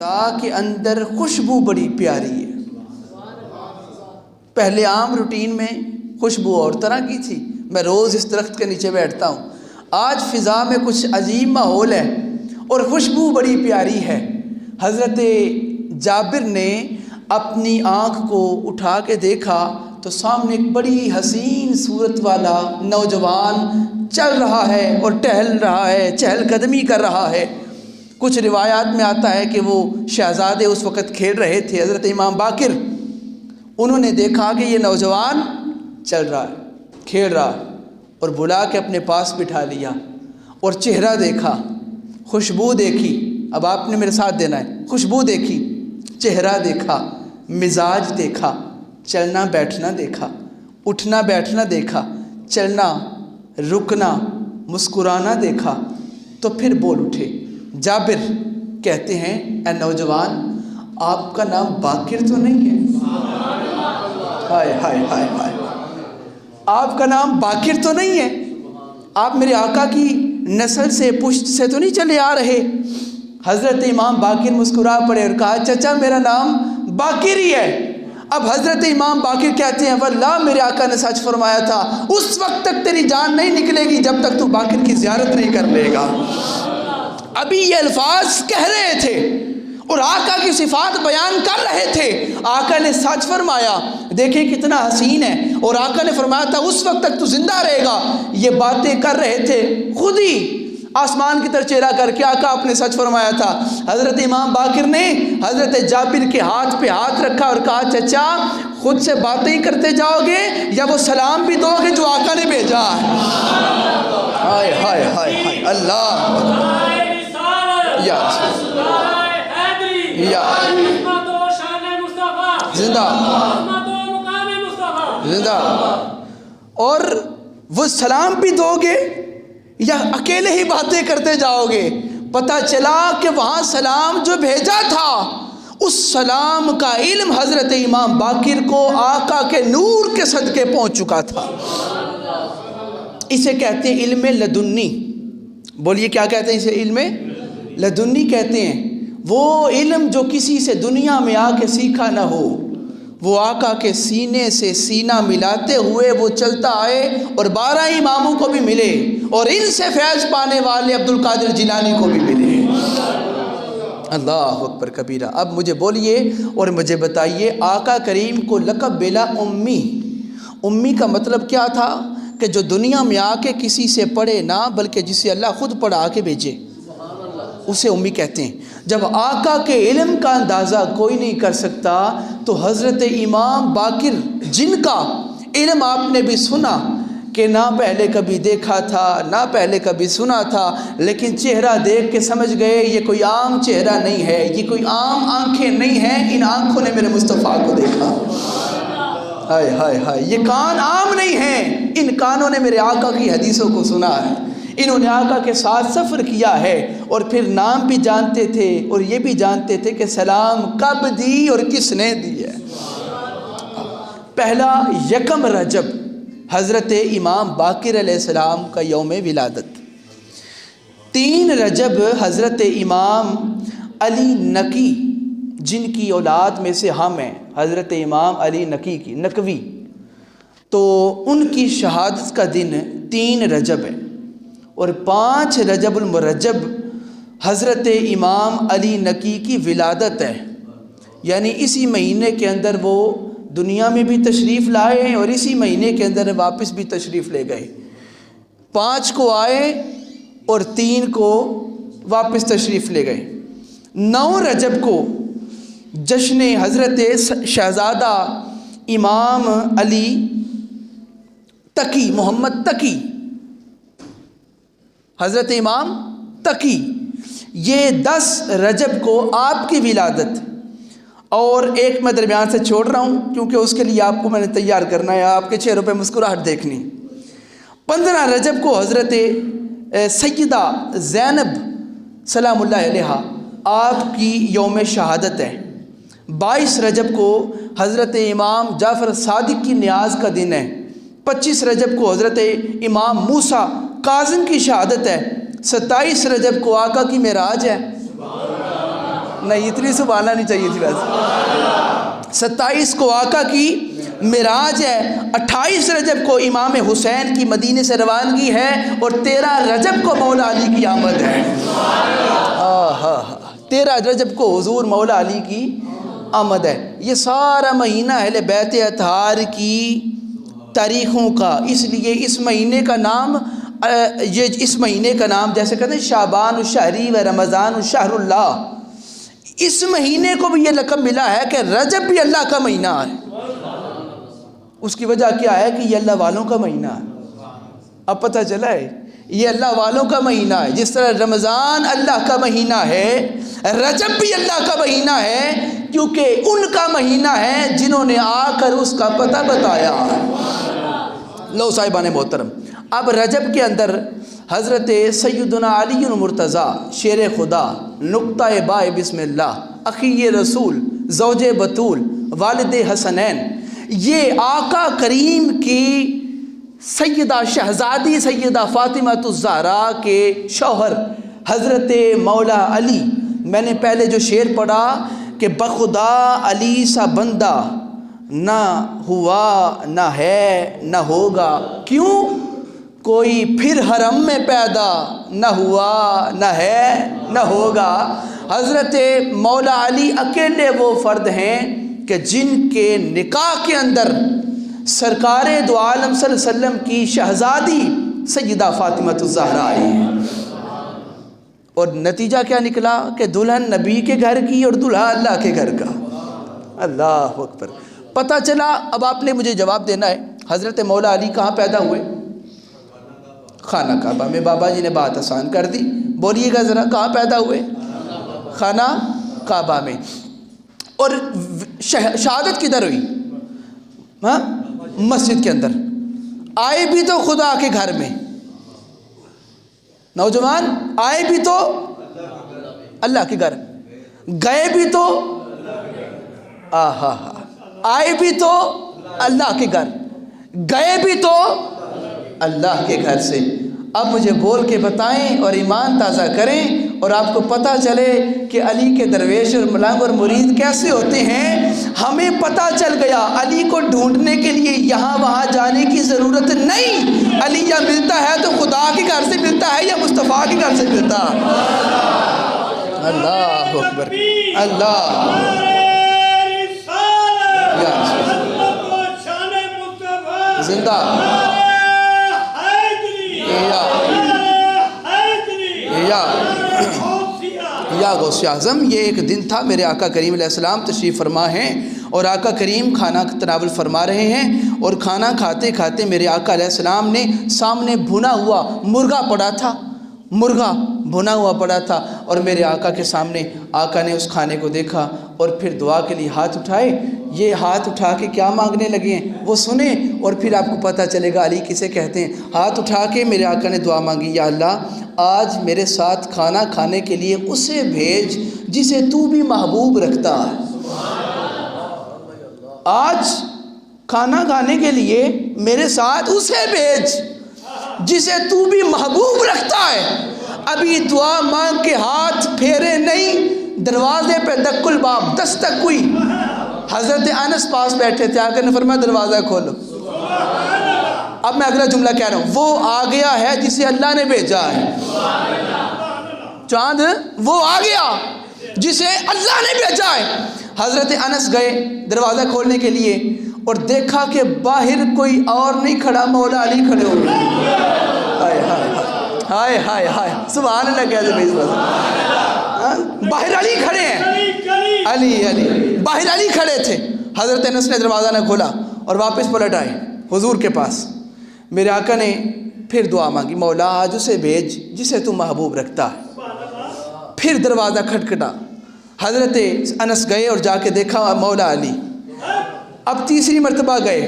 خدا کے اندر خوشبو بڑی پیاری ہے۔ پہلے عام روٹین میں خوشبو اور طرح کی تھی، میں روز اس درخت کے نیچے بیٹھتا ہوں۔ آج فضا میں کچھ عجیب ماحول ہے اور خوشبو بڑی پیاری ہے۔ حضرت جابر نے اپنی آنکھ کو اٹھا کے دیکھا تو سامنے ایک بڑی حسین صورت والا نوجوان چل رہا ہے اور ٹہل رہا ہے، چہل قدمی کر رہا ہے۔ کچھ روایات میں آتا ہے کہ وہ شہزادے اس وقت کھیل رہے تھے، حضرت امام باقر، انہوں نے دیکھا کہ یہ نوجوان چل رہا ہے، کھیل رہا ہے، اور بلا کے اپنے پاس بٹھا لیا اور چہرہ دیکھا، خوشبو دیکھی۔ اب آپ نے میرے ساتھ دینا ہے، خوشبو دیکھی، چہرہ دیکھا، مزاج دیکھا، چلنا بیٹھنا دیکھا، اٹھنا بیٹھنا دیکھا، چلنا رکنا مسکرانا دیکھا، تو پھر بول اٹھے۔ جابر کہتے ہیں، اے نوجوان، آپ کا نام باقر تو نہیں ہے؟ ہائے ہائے ہائے ہائے، آپ کا نام باقر تو نہیں ہے؟ آپ میرے آقا کی نسل سے، پشت سے تو نہیں چلے آ رہے؟ حضرت امام باقر مسکرا پڑے اور کہا، چچا میرا نام باقر ہی ہے۔ اب حضرت امام باقر کہتے ہیں، واللہ میرے آقا نے سچ فرمایا تھا، اس وقت تک تیری جان نہیں نکلے گی جب تک تو باقر کی زیارت نہیں کر لے گا۔ ابھی یہ الفاظ کہہ رہے تھے اور آقا کی صفات بیان کر رہے تھے، آقا نے سچ فرمایا، دیکھیں کتنا حسین ہے، اور آقا نے فرمایا تھا اس وقت تک تو زندہ رہے گا۔ یہ باتیں کر رہے تھے، خود ہی آسمان کی طرف چہرہ کر کے آقا آپ نے سچ فرمایا تھا۔ حضرت امام باقر نے حضرت جابر کے ہاتھ پہ ہاتھ رکھا اور کہا، چچا خود سے باتیں ہی کرتے جاؤ گے یا وہ سلام بھی دو گے جو آقا نے بھیجا؟ ہائے ہائے ہائے ہائے، اللہ یا زندہ زندہ، اور وہ سلام بھی دو گے یا اکیلے ہی باتیں کرتے جاؤ گے؟ پتہ چلا کہ وہاں سلام جو بھیجا تھا، اس سلام کا علم حضرت امام باقر کو آقا کے نور کے صدقے پہنچ چکا تھا۔ اسے کہتے ہیں علم لدنی۔ بولیے کیا کہتے ہیں اسے؟ علم لدنی کہتے ہیں وہ علم جو کسی سے دنیا میں آ کے سیکھا نہ ہو، وہ آقا کے سینے سے سینہ ملاتے ہوئے وہ چلتا آئے اور 12 اماموں کو بھی ملے، اور ان سے فیض پانے والے عبد القادر جیلانی کو بھی ملے۔ اللہ اکبر کبیرہ۔ اب مجھے بولیے اور مجھے بتائیے، آقا کریم کو لقب بلا امی، امی کا مطلب کیا تھا؟ کہ جو دنیا میں آ کے کسی سے پڑھے نہ، بلکہ جسے اللہ خود پڑھا کے بھیجے، اسے امی کہتے ہیں۔ جب آقا کے علم کا اندازہ کوئی نہیں کر سکتا تو حضرت امام باقر، جن کا علم آپ نے بھی سنا کہ نہ پہلے کبھی دیکھا تھا نہ پہلے کبھی سنا تھا، لیکن چہرہ دیکھ کے سمجھ گئے یہ کوئی عام چہرہ نہیں ہے، یہ کوئی عام آنکھیں نہیں ہیں، ان آنکھوں نے میرے مصطفیٰ کو دیکھا۔ ہائے ہائے ہائے، یہ کان عام نہیں ہیں، ان کانوں نے میرے آقا کی حدیثوں کو سنا ہے، انہوں نے آقا کے ساتھ سفر کیا ہے، اور پھر نام بھی جانتے تھے اور یہ بھی جانتے تھے کہ سلام کب دی اور کس نے دی ہے۔ پہلا یکم رجب حضرت امام باقر علیہ السلام کا یوم ولادت۔ 3 رجب حضرت امام علی نقی، جن کی اولاد میں سے ہم ہیں، حضرت امام علی نقی کی نقوی، تو ان کی شہادت کا دن 3 رجب ہے، اور 5 رجب المرجب حضرت امام علی نقی کی ولادت ہے، یعنی اسی مہینے کے اندر وہ دنیا میں بھی تشریف لائے اور اسی مہینے کے اندر واپس بھی تشریف لے گئے۔ 5 کو آئے اور 3 کو واپس تشریف لے گئے۔ 9 رجب کو جشن حضرت شہزادہ امام علی تقی، محمد تقی، حضرت امام تقی، یہ 10 رجب کو آپ کی ولادت، اور ایک میں درمیان سے چھوڑ رہا ہوں کیونکہ اس کے لیے آپ کو میں نے تیار کرنا ہے، آپ کے چہروں پہ مسکراہٹ دیکھنی۔ 15 رجب کو حضرت سیدہ زینب سلام اللہ علیہا، آپ کی یوم شہادت ہے۔ 22 رجب کو حضرت امام جعفر صادق کی نیاز کا دن ہے۔ 25 رجب کو حضرت امام موسیٰ کاظم کی شہادت ہے۔ 27 رجب کو آقا کی معراج ہے۔ نہیں اتنی سبحان اللہ نہیں چاہیے تھی بس. 27 کو آقا کی معراج ہے, 28 رجب کو امام حسین کی مدینے سے روانگی ہے, اور 13 رجب کو مولا علی کی آمد ہے. 13 رجب کو حضور مولا علی کی آمد ہے. یہ سارا مہینہ اہل بیت اطہار کی تاریخوں کا, اس لیے اس مہینے کا نام اس مہینے کا نام جیسے کہتے ہیں شعبان الشہری و رمضان الشہر اللہ, اس مہینے کو بھی یہ لقب ملا ہے کہ رجب بھی اللہ کا مہینہ ہے. اس کی وجہ کیا ہے کہ یہ اللہ والوں کا مہینہ ہے. اب پتہ چلا ہے یہ اللہ والوں کا مہینہ ہے. جس طرح رمضان اللہ کا مہینہ ہے, رجب بھی اللہ کا مہینہ ہے, کیونکہ ان کا مہینہ ہے جنہوں نے آ کر اس کا پتہ بتایا ہے. لو صاحبان محترم, اب رجب کے اندر حضرت سیدنا علی المرتضیٰ شیر خدا, نقطہ بائے بسم اللہ, اخی رسول, زوج بطول, والد حسنین, یہ آقا کریم کی سیدہ شہزادی سیدہ فاطمہ الزہرا کے شوہر حضرت مولا علی. میں نے پہلے جو شعر پڑھا کہ بخدا علی سا بندہ نہ ہوا نہ ہے نہ ہوگا, کیوں کوئی پھر حرم میں پیدا نہ ہوا نہ ہے نہ ہوگا. حضرت مولا علی اکیلے وہ فرد ہیں کہ جن کے نکاح کے اندر سرکار دو عالم صلی اللہ علیہ وسلم کی شہزادی سیدہ فاطمہ الزہرا آئی ہیں. اور نتیجہ کیا نکلا کہ دلہن نبی کے گھر کی اور دلہا اللہ کے گھر کا. اللہ اکبر. پتہ چلا, اب آپ نے مجھے جواب دینا ہے, حضرت مولا علی کہاں پیدا ہوئے؟ خانہ کعبہ میں. بابا جی نے بات آسان کر دی, بولیے گا ذرا, کہاں پیدا ہوئے؟ خانہ کعبہ میں. اور شہادت کدھر ہوئی؟ ہاں, مسجد کے اندر. آئے بھی تو خدا کے گھر میں, نوجوان آئے بھی تو اللہ کے گھر, گئے بھی تو آئے بھی تو اللہ کے گھر, گئے بھی تو اللہ کے گھر سے. اب مجھے بول کے بتائیں اور ایمان تازہ کریں, اور آپ کو پتہ چلے کہ علی کے درویش اور ملنگ اور مرید کیسے ہوتے ہیں. ہمیں پتہ چل گیا علی کو ڈھونڈنے کے لیے یہاں وہاں جانے کی ضرورت نہیں. علی یا ملتا ہے تو خدا کے گھر سے ملتا ہے یا مصطفیٰ کے گھر سے ملتا. اللہ اکبر, اللہ زندہ یا غوث اعظم. یہ ایک دن تھا, میرے آقا کریم علیہ السلام تشریف فرما ہیں, اور آقا کریم کھانا تناول فرما رہے ہیں, اور کھانا کھاتے کھاتے میرے آقا علیہ السلام نے سامنے بھنا ہوا مرغا پڑا تھا, مرغا بھنا ہوا پڑا تھا, اور میرے آقا کے سامنے آقا نے اس کھانے کو دیکھا اور پھر دعا کے لیے ہاتھ اٹھائے. یہ ہاتھ اٹھا کے کیا مانگنے لگے ہیں وہ سنیں, اور پھر آپ کو پتہ چلے گا علی کسے کہتے ہیں. ہاتھ اٹھا کے میرے آقا نے دعا مانگی, یا اللہ آج میرے ساتھ کھانا کھانے کے لیے اسے بھیج جسے تو بھی محبوب رکھتا ہے. آج کھانا کھانے کے لیے میرے ساتھ اسے بھیج جسے تو بھی محبوب رکھتا ہے. ابھی دعا مانگ کے ہاتھ پھیرے نہیں, دروازے پہ دق الباب, دستک ہوئی. حضرت انس پاس بیٹھے تھے, آقا نے فرمایا دروازہ کھولو. اب میں اگلا جملہ کہہ رہا ہوں, وہ آ گیا ہے جسے اللہ نے بھیجا ہے. چاند وہ آ گیا جسے اللہ نے بھیجا ہے. حضرت انس گئے دروازہ کھولنے کے لیے, اور دیکھا کہ باہر کوئی اور نہیں کھڑا, مولا علی کھڑے ہو گئے. ہائے ہائے ہائے ہائے ہائے, سبحان اللہ کہتے ہیں. باہر علی کھڑے ہیں, علی علی باہر علی کھڑے تھے. حضرت انس نے دروازہ نہ کھولا اور واپس پلٹ آئے حضور کے پاس. میرے آقا نے پھر دعا مانگی, مولا آج اسے بھیج جسے تو محبوب رکھتا ہے. پھر دروازہ کھٹکھٹا, حضرت انس گئے اور جا کے دیکھا مولا علی. اب تیسری مرتبہ گئے,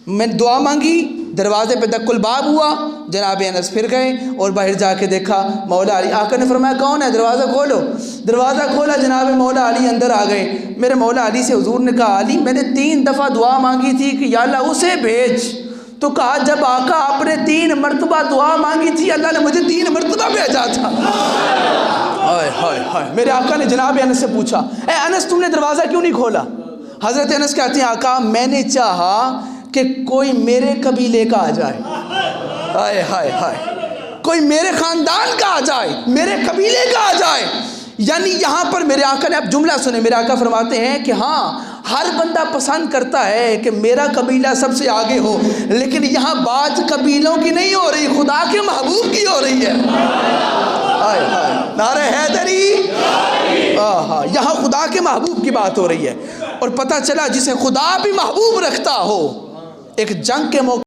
میں دعا مانگی, دروازے پہ دق الباب ہوا, جناب انس پھر گئے اور باہر جا کے دیکھا مولا علی. آقا نے فرمایا کون ہے, دروازہ کھولو. دروازہ کھولا, جناب مولا علی اندر آ گئے. میرے مولا علی سے حضور نے کہا, علی میں نے 3 دفعہ دعا مانگی تھی کہ یا اللہ اسے بھیج, تو کہا جب آقا آپ نے 3 مرتبہ دعا مانگی تھی اللہ نے مجھے 3 مرتبہ بھیجا تھا. ہائے ہائے ہائے، میرے آقا نے جناب انس سے پوچھا، اے انس تم نے دروازہ کیوں نہیں کھولا؟ حضرت انس کہتے ہیں آقا میں نے چاہا کہ کوئی میرے قبیلے کا آ جائے، ہائے ہائے ہائے، کوئی میرے خاندان کا آ جائے، میرے قبیلے کا آ جائے۔ یعنی یہاں پر میرے آقا نے، اب جملہ سنیں، میرے آقا فرماتے ہیں کہ ہاں ہر بندہ پسند کرتا ہے کہ میرا قبیلہ سب سے آگے ہو، لیکن یہاں بات قبیلوں کی نہیں ہو رہی، خدا کے محبوب کی ہو رہی ہے۔ ہائے ہائے، نعرہ حیدری، یہاں خدا کے محبوب کی بات ہو رہی ہے۔ اور پتہ چلا جسے خدا بھی محبوب رکھتا ہو، ایک جنگ کے موقع